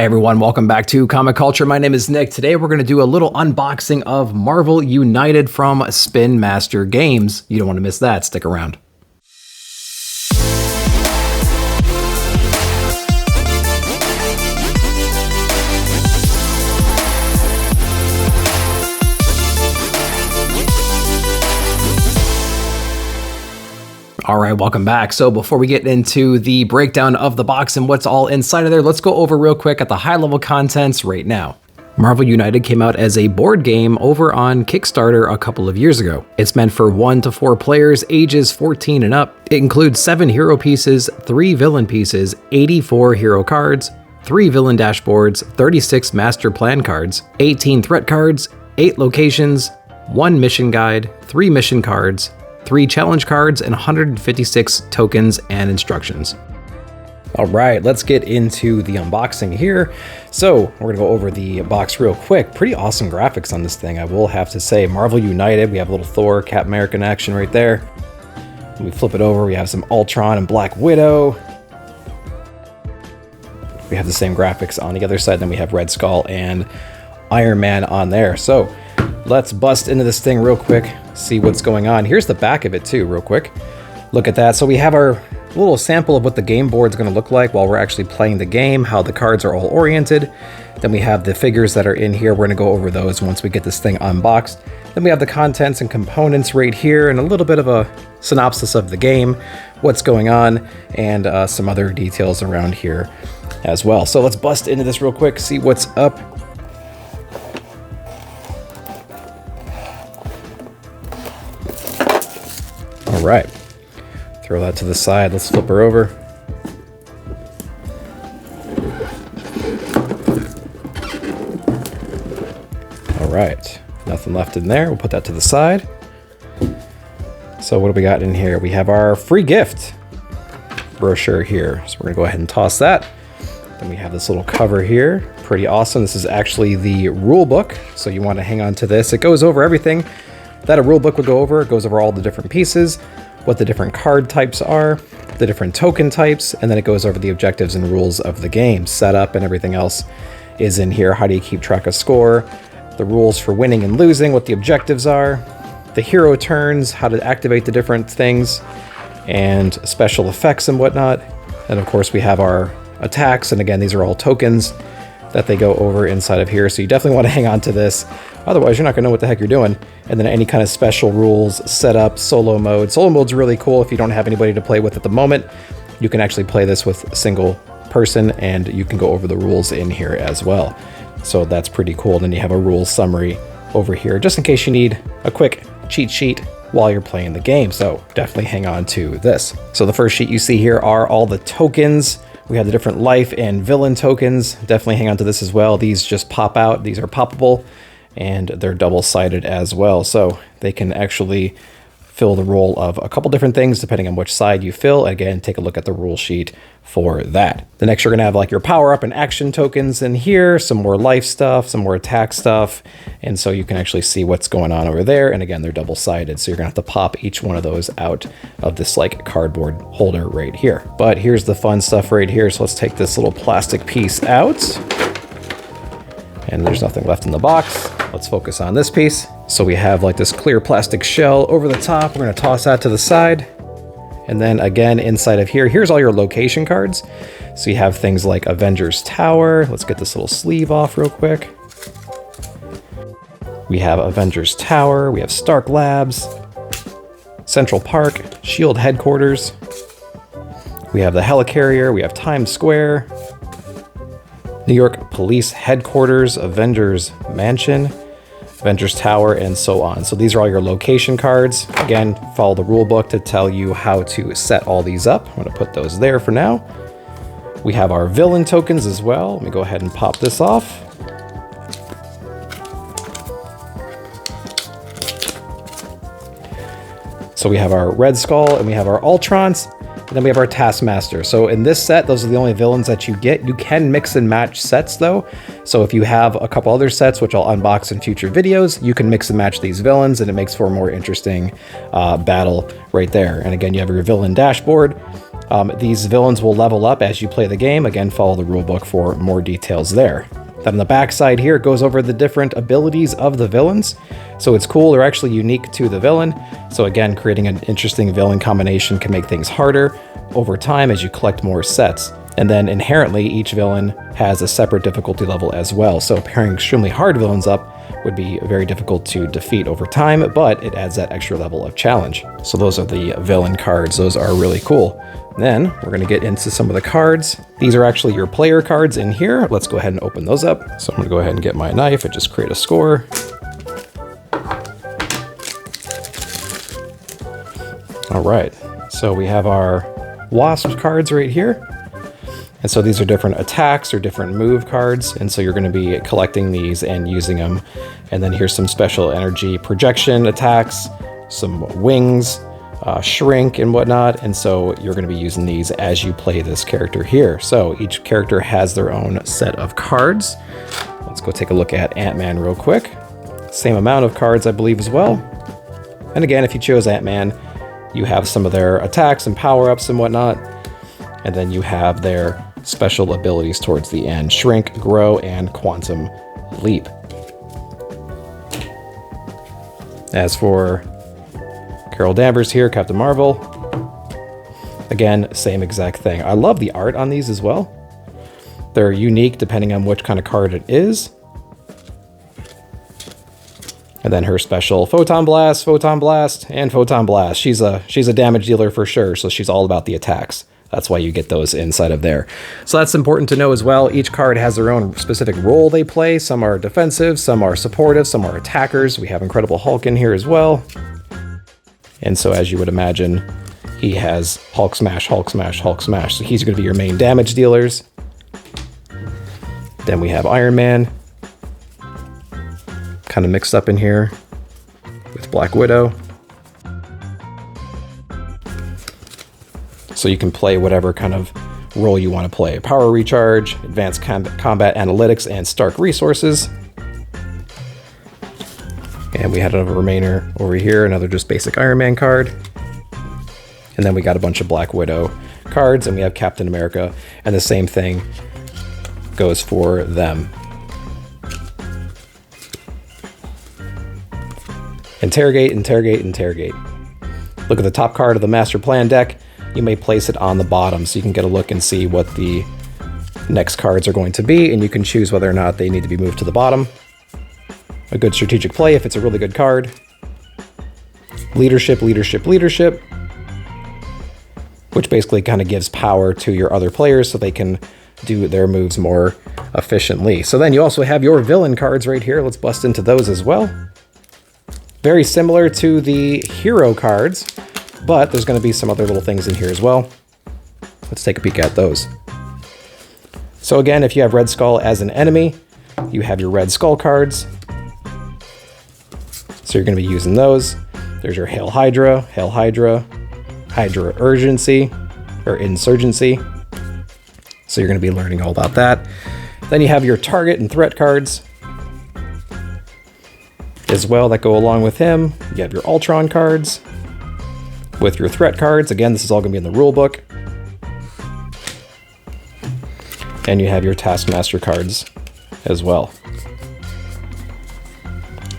Hey everyone, welcome back to Comic Culture. My name is Nick. Today we're going to do a little unboxing of Marvel United from Spin Master Games. You don't want to miss that. Stick around. All right, welcome back. So before we get into the breakdown of the box and what's all inside of there, let's go over real quick at the high level contents right now. Marvel United came out as a board game over on Kickstarter a couple of years ago. It's meant for 1 to 4 players, ages 14 and up. It includes 7 hero pieces, 3 villain pieces, 84 hero cards, 3 villain dashboards, 36 master plan cards, 18 threat cards, 8 locations, 1 mission guide, 3 mission cards, 3 challenge cards, and 156 tokens and instructions. All right, let's get into the unboxing here. So we're gonna go over the box real quick. Pretty awesome graphics on this thing, I will have to say. Marvel United, we have a little Thor, Captain America in action right there. When we flip it over, we have some Ultron and Black Widow. We have the same graphics on the other side, then we have Red Skull and Iron Man on there. So let's bust into this thing real quick, see what's going on. Here's the back of it too, real quick. Look at that. So we have our little sample of what the game board's gonna look like while we're actually playing the game, how the cards are all oriented. Then we have the figures that are in here. We're gonna go over those once we get this thing unboxed. Then we have the contents and components right here and a little bit of a synopsis of the game, what's going on, and some other details around here as well. So let's bust into this real quick, see what's up. All right, throw that to the side. Let's flip her over. All right, nothing left in there. We'll put that to the side. So what do we got in here? We have our free gift brochure here. So we're gonna go ahead and toss that. Then we have this little cover here. Pretty awesome. This is actually the rule book. So you want to hang on to this. It goes over everything that a rule book would go over. It goes over all the different pieces, what the different card types are, the different token types, and then it goes over the objectives and rules of the game. Setup and everything else is in here. How do you keep track of score, the rules for winning and losing, what the objectives are, the hero turns, how to activate the different things, and special effects and whatnot. And of course we have our attacks, and again, these are all tokens that they go over inside of here. So you definitely want to hang on to this. Otherwise, you're not gonna know what the heck you're doing. And then any kind of special rules, setup, solo mode. Solo mode's really cool if you don't have anybody to play with at the moment. You can actually play this with a single person and you can go over the rules in here as well. So that's pretty cool. Then you have a rules summary over here, just in case you need a quick cheat sheet while you're playing the game. So definitely hang on to this. So the first sheet you see here are all the tokens. We have the different life and villain tokens. Definitely hang on to this as well. These just pop out. These are poppable and they're double-sided as well. So they can actually fill the role of a couple different things depending on which side you fill. Again, take a look at the rule sheet for that. The next you're gonna have like your power-up and action tokens in here, some more life stuff, some more attack stuff. And so you can actually see what's going on over there. And again, they're double-sided. So you're gonna have to pop each one of those out of this like cardboard holder right here. But here's the fun stuff right here. So let's take this little plastic piece out. And there's nothing left in the box. Let's focus on this piece. So we have like this clear plastic shell over the top. We're gonna toss that to the side. And then again, inside of here, here's all your location cards. So you have things like Avengers Tower. Let's get this little sleeve off real quick. We have Avengers Tower. We have Stark Labs, Central Park, Shield Headquarters. We have the Helicarrier. We have Times Square, New York Police Headquarters, Avengers Mansion, Avengers Tower, and so on. So these are all your location cards. Again, follow the rule book to tell you how to set all these up. I'm gonna put those there for now. We have our villain tokens as well. Let me go ahead and pop this off. So we have our Red Skull and we have our Ultrons. And then we have our Taskmaster. So in this set, those are the only villains that you get. You can mix and match sets though. So if you have a couple other sets, which I'll unbox in future videos, you can mix and match these villains and it makes for a more interesting battle right there. And again, you have your villain dashboard. These villains will level up as you play the game. Again, follow the rulebook for more details there. Then on the back side here, it goes over the different abilities of the villains. So it's cool, they're actually unique to the villain. So again, creating an interesting villain combination can make things harder over time as you collect more sets. And then inherently, each villain has a separate difficulty level as well. So pairing extremely hard villains up would be very difficult to defeat over time, but it adds that extra level of challenge. So those are the villain cards. Those are really cool. Then we're going to get into some of the cards. These are actually your player cards in here. Let's go ahead and open those up. So I'm going to go ahead and get my knife and just create a score. All right, so we have our Wasp cards right here. And so these are different attacks or different move cards. And so you're going to be collecting these and using them. And then here's some special energy projection attacks, some wings, shrink and whatnot. And so you're going to be using these as you play this character here. So each character has their own set of cards. Let's go take a look at Ant-Man real quick. Same amount of cards, I believe, as well. And again, if you chose Ant-Man, you have some of their attacks and power-ups and whatnot. And then you have their special abilities towards the end: Shrink, Grow, and Quantum Leap. As for Carol Danvers here, Captain Marvel, again, same exact thing. I love the art on these as well. They're unique depending on which kind of card it is. And then her special Photon Blast, and Photon Blast. She's a damage dealer for sure, so she's all about the attacks. That's why you get those inside of there. So that's important to know as well. Each card has their own specific role they play. Some are defensive, some are supportive, some are attackers. We have Incredible Hulk in here as well. And so as you would imagine, he has Hulk Smash, Hulk Smash, Hulk Smash. So he's going to be your main damage dealers. Then we have Iron Man, kind of mixed up in here with Black Widow. So you can play whatever kind of role you want to play. Power Recharge, Advanced Combat Analytics, and Stark Resources. And we had another remainder over here, another just basic Iron Man card. And then we got a bunch of Black Widow cards, and we have Captain America, and the same thing goes for them. Interrogate, interrogate, interrogate. Look at the top card of the Master Plan deck. You may place it on the bottom so you can get a look and see what the next cards are going to be, and you can choose whether or not they need to be moved to the bottom. A good strategic play if it's a really good card. Leadership, leadership, leadership, which basically kind of gives power to your other players so they can do their moves more efficiently. So then you also have your villain cards right here. Let's bust into those as well. Very similar to the hero cards, but there's going to be some other little things in here as well. Let's take a peek at those. So again, if you have Red Skull as an enemy, you have your Red Skull cards. So you're going to be using those. There's your Hail Hydra, Hydra Urgency, or Insurgency. So you're going to be learning all about that. Then you have your Target and Threat cards as well that go along with him. You have your Ultron cards with your threat cards. Again, this is all going to be in the rule book. And you have your Taskmaster cards as well.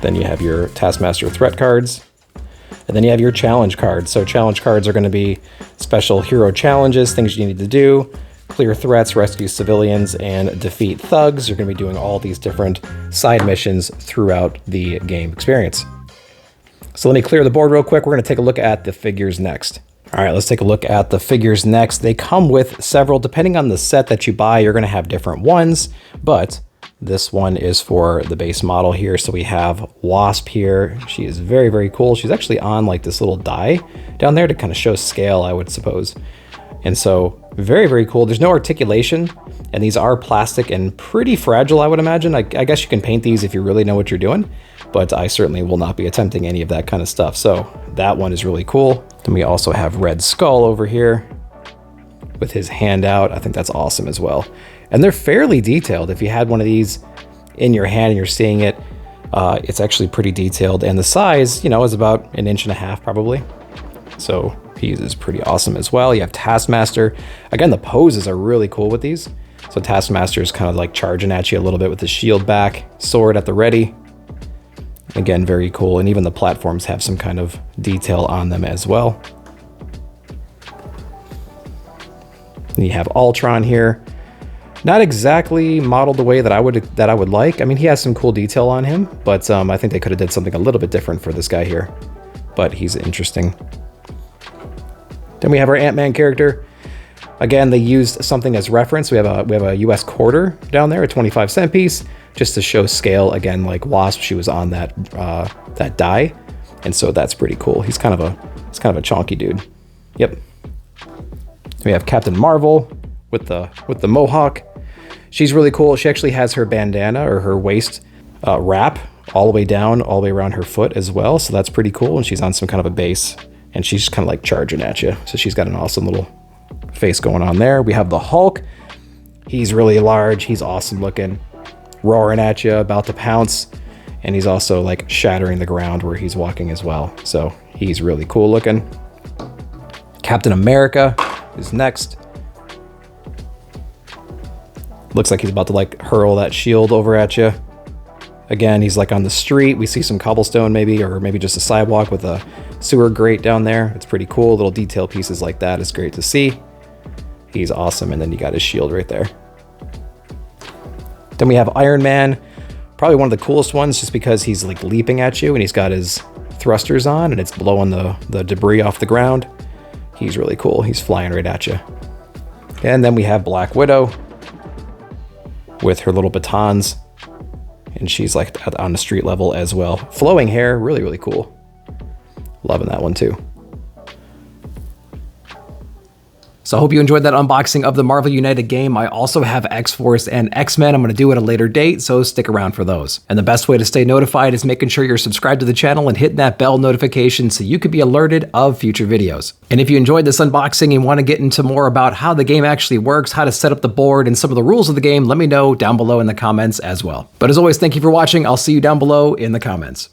Then you have your Taskmaster threat cards. And then you have your challenge cards. So challenge cards are going to be special hero challenges, things you need to do, clear threats, rescue civilians, and defeat thugs. You're going to be doing all these different side missions throughout the game experience. So let me clear the board real quick. We're going to take a look at the figures next. All right, let's take a look at the figures next. They come with several, depending on the set that you buy, you're going to have different ones, but this one is for the base model here. So we have Wasp here. She is very, very cool. She's actually on like this little die down there to kind of show scale, I would suppose. And so very, very cool. There's no articulation, and these are plastic and pretty fragile, I would imagine. I guess you can paint these if you really know what you're doing, but I certainly will not be attempting any of that kind of stuff. So that one is really cool. Then we also have Red Skull over here with his hand out. I think that's awesome as well. And they're fairly detailed. If you had one of these in your hand and you're seeing it, it's actually pretty detailed. And the size, you know, is about 1.5 inches probably. So He is pretty awesome as well. You have Taskmaster. Again, the poses are really cool with these. So Taskmaster is kind of like charging at you a little bit with the shield back, sword at the ready. Again, very cool. And even the platforms have some kind of detail on them as well. And you have Ultron here. Not exactly modeled the way that I would like. I mean, he has some cool detail on him, but I think they could have did something a little bit different for this guy here. But he's interesting. Then we have our Ant-Man character. Again, they used something as reference. We have a US quarter down there, a 25-cent piece, just to show scale. Again, like Wasp, she was on that that die, and so that's pretty cool. He's kind of a chonky dude. Yep. We have Captain Marvel with the mohawk. She's really cool. She actually has her bandana or her waist wrap all the way down, all the way around her foot as well. So that's pretty cool. And she's on some kind of a base, and she's kind of like charging at you. So she's got an awesome little face going on there. We have the Hulk. He's really large. He's awesome looking, roaring at you, about to pounce. And he's also like shattering the ground where he's walking as well. So he's really cool looking. Captain America is next. Looks like he's about to like hurl that shield over at you. Again, he's like on the street. We see some cobblestone maybe, or maybe just a sidewalk with a sewer grate down there. It's pretty cool. Little detail pieces like that is great to see. He's awesome. And then you got his shield right there. Then we have Iron Man, probably one of the coolest ones just because he's like leaping at you and he's got his thrusters on and it's blowing the debris off the ground. He's really cool. He's flying right at you. And then we have Black Widow with her little batons, and she's like on the street level as well. Flowing hair, really, really cool. Loving that one too. So I hope you enjoyed that unboxing of the Marvel United game. I also have X-Force and X-Men. I'm going to do at a later date, so stick around for those. And the best way to stay notified is making sure you're subscribed to the channel and hitting that bell notification so you can be alerted of future videos. And if you enjoyed this unboxing and want to get into more about how the game actually works, how to set up the board, and some of the rules of the game, let me know down below in the comments as well. But as always, thank you for watching. I'll see you down below in the comments.